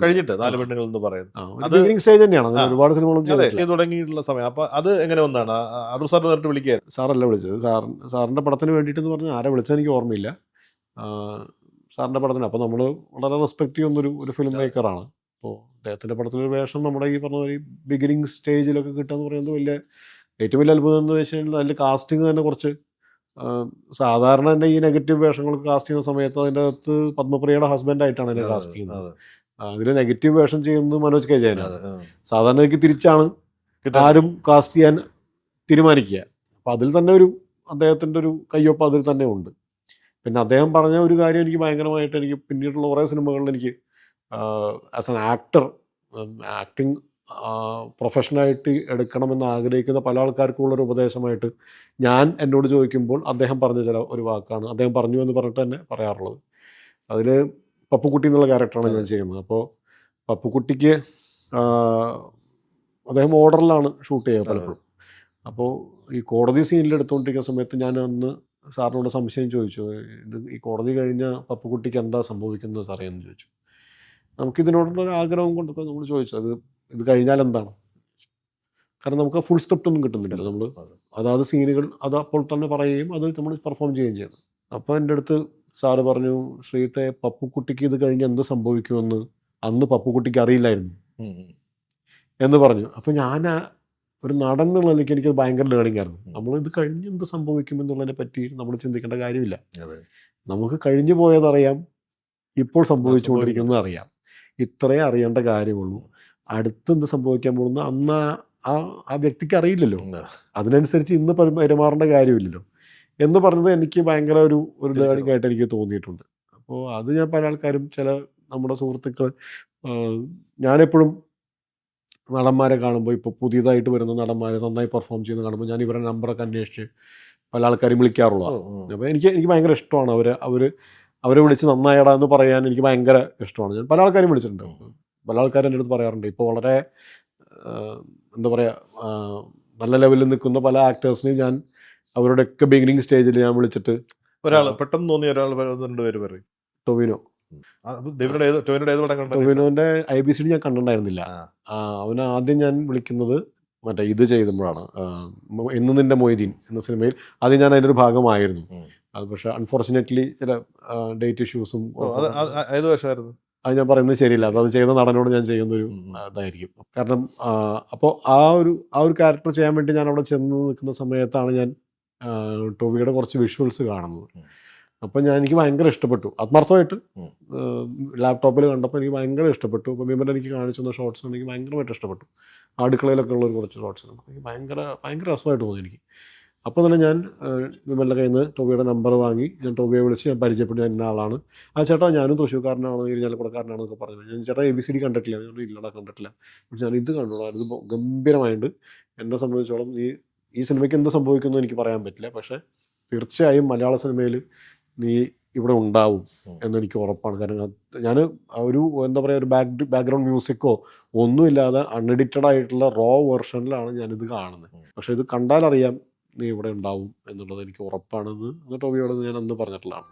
കഴിഞ്ഞിട്ട് 4 പെണ്ണുങ്ങൾ എന്ന് പറയുന്നത് സ്റ്റേജ് തന്നെയാണ്. ഒരുപാട് സിനിമകളും തുടങ്ങിയിട്ടുള്ള സമയം. അപ്പോൾ അത് എങ്ങനെ വന്നാണ് അടൂർ സാറിന് നേരിട്ട് വിളിക്കുക? സാറല്ല വിളിച്ചത്, സാറിൻ്റെ പടത്തിന് വേണ്ടിയിട്ടെന്ന് പറഞ്ഞാൽ ആരെ വിളിച്ചത് എനിക്ക് ഓർമ്മയില്ല. സാറിൻ്റെ പടത്തിന് അപ്പോൾ നമ്മൾ വളരെ റെസ്പെക്റ്റ് ചെയ്യുന്നൊരു ഫിലിം മേക്കറാണ്. അപ്പോൾ അദ്ദേഹത്തിൻ്റെ പടത്തിലൊരു വേഷം നമ്മുടെ ഈ പറഞ്ഞ ഒരു ബിഗിനിങ് സ്റ്റേജിലൊക്കെ കിട്ടുക എന്ന് പറയുന്നത് ഏറ്റവും വലിയ അത്ഭുതം എന്ന് വെച്ച് കഴിഞ്ഞാൽ അതിൽ കാസ്റ്റിംഗ് തന്നെ കുറച്ച് സാധാരണ എൻ്റെ ഈ നെഗറ്റീവ് വേഷങ്ങൾക്ക് കാസ്റ്റ് ചെയ്യുന്ന സമയത്ത് അതിൻ്റെ അകത്ത് പത്മപ്രിയയുടെ ഹസ്ബൻഡായിട്ടാണ് എന്നെ കാസ്റ്റ് ചെയ്യുന്നത്. അതിൽ നെഗറ്റീവ് വേഷം ചെയ്യുന്നത് മനോജ് കെ ജയനാണ്. സാധാരണ എനിക്ക് തിരിച്ചാണ് ആരും കാസ്റ്റ് ചെയ്യാൻ തീരുമാനിക്കുക. അപ്പം അതിൽ തന്നെ ഒരു അദ്ദേഹത്തിൻ്റെ ഒരു കയ്യൊപ്പ് അതിൽ തന്നെ ഉണ്ട്. പിന്നെ അദ്ദേഹം പറഞ്ഞ ഒരു കാര്യം എനിക്ക് ഭയങ്കരമായിട്ട് എനിക്ക് പിന്നീടുള്ള കുറേ സിനിമകളിൽ എനിക്ക് ആസ് ആൻ ആക്ടർ ആക്ടിങ് പ്രൊഫഷനായിട്ട് എടുക്കണമെന്ന് ആഗ്രഹിക്കുന്ന പല ആൾക്കാർക്കും ഉള്ളൊരു ഉപദേശമായിട്ട് ഞാൻ എന്നോട് ചോദിക്കുമ്പോൾ അദ്ദേഹം പറഞ്ഞ ചില ഒരു വാക്കാണ്, അദ്ദേഹം പറഞ്ഞു എന്ന് പറഞ്ഞിട്ട് തന്നെ പറയാറുള്ളത്. അതിൽ പപ്പുക്കുട്ടി എന്നുള്ള ക്യാരക്ടറാണ് ഞാൻ ചെയ്യുന്നത്. അപ്പോൾ പപ്പുക്കുട്ടിക്ക് അദ്ദേഹം ഓർഡറിലാണ് ഷൂട്ട് ചെയ്യുക പലപ്പോഴും. അപ്പോൾ ഈ കോടതി സീനിൽ എടുത്തുകൊണ്ടിരിക്കുന്ന സമയത്ത് ഞാൻ അന്ന് സാറിനോട് സംശയം ചോദിച്ചു, ഇത് ഈ കോടതി കഴിഞ്ഞ പപ്പുക്കുട്ടിക്ക് എന്താ സംഭവിക്കുന്നത് സാറേ എന്ന് ചോദിച്ചു. നമുക്കിതിനോടുള്ളൊരു ആഗ്രഹം കൊണ്ടൊക്കെ നമ്മൾ ചോദിച്ചു, ഇത് കഴിഞ്ഞാൽ എന്താണ്? കാരണം നമുക്ക് ഫുൾ സ്ക്രിപ്റ്റ് ഒന്നും കിട്ടുന്നില്ല. നമ്മൾ അതാത് സീനുകൾ അത് അപ്പോൾ തന്നെ പറയുകയും അത് നമ്മൾ പെർഫോം ചെയ്യുകയും ചെയ്യുന്നു. അപ്പോൾ എൻ്റെ അടുത്ത് സാറ് പറഞ്ഞു, ശ്രീത്തെ പപ്പുക്കുട്ടിക്ക് ഇത് കഴിഞ്ഞ് എന്ത് സംഭവിക്കുമെന്ന് അന്ന് പപ്പുക്കുട്ടിക്ക് അറിയില്ലായിരുന്നു എന്ന് പറഞ്ഞു. അപ്പോൾ ഞാൻ ഒരു നടൻ എന്നുള്ള നിലയ്ക്ക് എനിക്കത് ഭയങ്കര ലേണിംഗ് ആയിരുന്നു. നമ്മൾ ഇത് കഴിഞ്ഞ് എന്ത് സംഭവിക്കും എന്നുള്ളതിനെ പറ്റി നമ്മൾ ചിന്തിക്കേണ്ട കാര്യമില്ല. നമുക്ക് കഴിഞ്ഞു പോയതറിയാം, ഇപ്പോൾ സംഭവിച്ചുകൊണ്ടിരിക്കുന്നത് അറിയാം. ഇത്രയേ അറിയേണ്ട കാര്യമുള്ളൂ. അടുത്തെന്ത് സംഭവിക്കാൻ പോകുന്ന അന്ന് ആ വ്യക്തിക്ക് അറിയില്ലല്ലോ, അതിനനുസരിച്ച് ഇന്ന് പെരുമാറേണ്ട കാര്യമില്ലല്ലോ എന്ന് പറഞ്ഞത് എനിക്ക് ഭയങ്കര ഒരു ലേണിംഗ് ആയിട്ട് എനിക്ക് തോന്നിയിട്ടുണ്ട്. അപ്പോൾ അത് ഞാൻ പല ആൾക്കാരും ചില നമ്മുടെ സുഹൃത്തുക്കൾ, ഞാനെപ്പോഴും നടന്മാരെ കാണുമ്പോൾ ഇപ്പോൾ പുതിയതായിട്ട് വരുന്ന നടന്മാർ നന്നായി പെർഫോം ചെയ്യുന്ന കാണുമ്പോൾ ഞാൻ ഇവരുടെ നമ്പറൊക്കെ അന്വേഷിച്ച് പല ആൾക്കാരും വിളിക്കാറുള്ളതാണ്. അപ്പോൾ എനിക്ക് ഭയങ്കര ഇഷ്ടമാണ് അവരെ വിളിച്ച് നന്നായടാ എന്ന് പറയാൻ എനിക്ക് ഭയങ്കര ഇഷ്ടമാണ്. ഞാൻ പല ആൾക്കാരും വിളിച്ചിട്ടുണ്ട്. പല ആൾക്കാരും എൻ്റെ അടുത്ത് പറയാറുണ്ട്. ഇപ്പോൾ വളരെ എന്താ പറയുക, നല്ല ലെവലിൽ നിൽക്കുന്ന പല ആക്ടേഴ്സിനെയും ഞാൻ അവരുടെയൊക്കെ ബിഗിനിങ് സ്റ്റേജിൽ ഞാൻ വിളിച്ചിട്ട് ഒരാൾ പെട്ടെന്ന് തോന്നിയ ഒരാൾ 2 പേര് പറയും. ടൊവിനോ. ടൊവിനോന്റെ IBCD ഞാൻ കണ്ടിട്ടുണ്ടായിരുന്നില്ല. അവന് ആദ്യം ഞാൻ വിളിക്കുന്നത് മറ്റേ ഇത് ചെയ്തപ്പോഴാണ്, ഇന്ന് നിന്റെ മൊയ്തീൻ എന്ന സിനിമയിൽ ആദ്യം ഞാൻ അതിൻ്റെ ഒരു ഭാഗമായിരുന്നു. അത് പക്ഷേ അൺഫോർച്ചുനേറ്റ്ലി ചില ഡേറ്റ് ഇഷ്യൂസും അത് ഞാൻ പറയുന്നത് ശരിയില്ല. അത് ചെയ്ത നടനോട് ഞാൻ ചെയ്യുന്നൊരു ഇതായിരിക്കും. കാരണം അപ്പോൾ ആ ഒരു ക്യാരക്ടർ ചെയ്യാൻ വേണ്ടി ഞാൻ അവിടെ ചെന്ന് നിൽക്കുന്ന സമയത്താണ് ഞാൻ ടൊവിയുടെ കുറച്ച് വിഷ്വൽസ് കാണുന്നത്. അപ്പം എനിക്ക് ഭയങ്കര ഇഷ്ടപ്പെട്ടു, ആത്മാർത്ഥമായിട്ട്. ലാപ്ടോപ്പിൽ കണ്ടപ്പോൾ എനിക്ക് ഭയങ്കര ഇഷ്ടപ്പെട്ടു. അപ്പോൾ വിമൽ എനിക്ക് കാണിച്ചു തന്ന ഷോർട്സ് എനിക്ക് ഭയങ്കരമായിട്ട് ഇഷ്ടപ്പെട്ടു. അടുക്കളയിലൊക്കെ ഉള്ള കുറച്ച് ഷോർട്സ് എനിക്ക് ഭയങ്കര രസമായിട്ട് തോന്നി എനിക്ക്. അപ്പോൾ തന്നെ ഞാൻ വിമലിൻ്റെ കയ്യിൽ നിന്ന് ടൊവിയുടെ നമ്പർ വാങ്ങി ഞാൻ ടൊവിയെ വിളിച്ച് ഞാൻ പരിചയപ്പെട്ടു, ഞാൻ ഇന്ന ആളാണ്. ആ ചേട്ടാ ഞാനും തൃശ്ശൂർക്കാരനാണ്, ഇരിഞ്ഞാലക്കുടക്കാരനാണെന്നൊക്കെ പറഞ്ഞു. ഞാൻ ചേട്ടാ ABCD കണ്ടിട്ടില്ല. ഞാൻ ഇല്ലടാ കണ്ടിട്ടില്ല, പക്ഷെ ഞാൻ ഇത് കണ്ടോളാം, ഇത് ഗംഭീരമായിട്ട്. എന്നെ സംബന്ധിച്ചോളം ഈ സിനിമയ്ക്ക് എന്ത് സംഭവിക്കുമെന്ന് എനിക്ക് പറയാൻ പറ്റില്ല, പക്ഷേ തീർച്ചയായും മലയാള സിനിമയിൽ നീ ഇവിടെ ഉണ്ടാവും എന്നെനിക്ക് ഉറപ്പാണ്. കാരണം ഞാൻ എന്താ പറയുക, ഒരു ബാക്ക്ഗ്രൗണ്ട് മ്യൂസിക്കോ ഒന്നുമില്ലാതെ അൺഎഡിറ്റഡ് ആയിട്ടുള്ള റോ വെർഷനിലാണ് ഞാനിത് കാണുന്നത്. പക്ഷേ ഇത് കണ്ടാലറിയാം നീ ഇവിടെ ഉണ്ടാവും എന്നുള്ളത് എനിക്ക് ഉറപ്പാണെന്ന് ടൊവിയോട് ഞാൻ അന്ന് പറഞ്ഞിട്ടുള്ളതാണ്.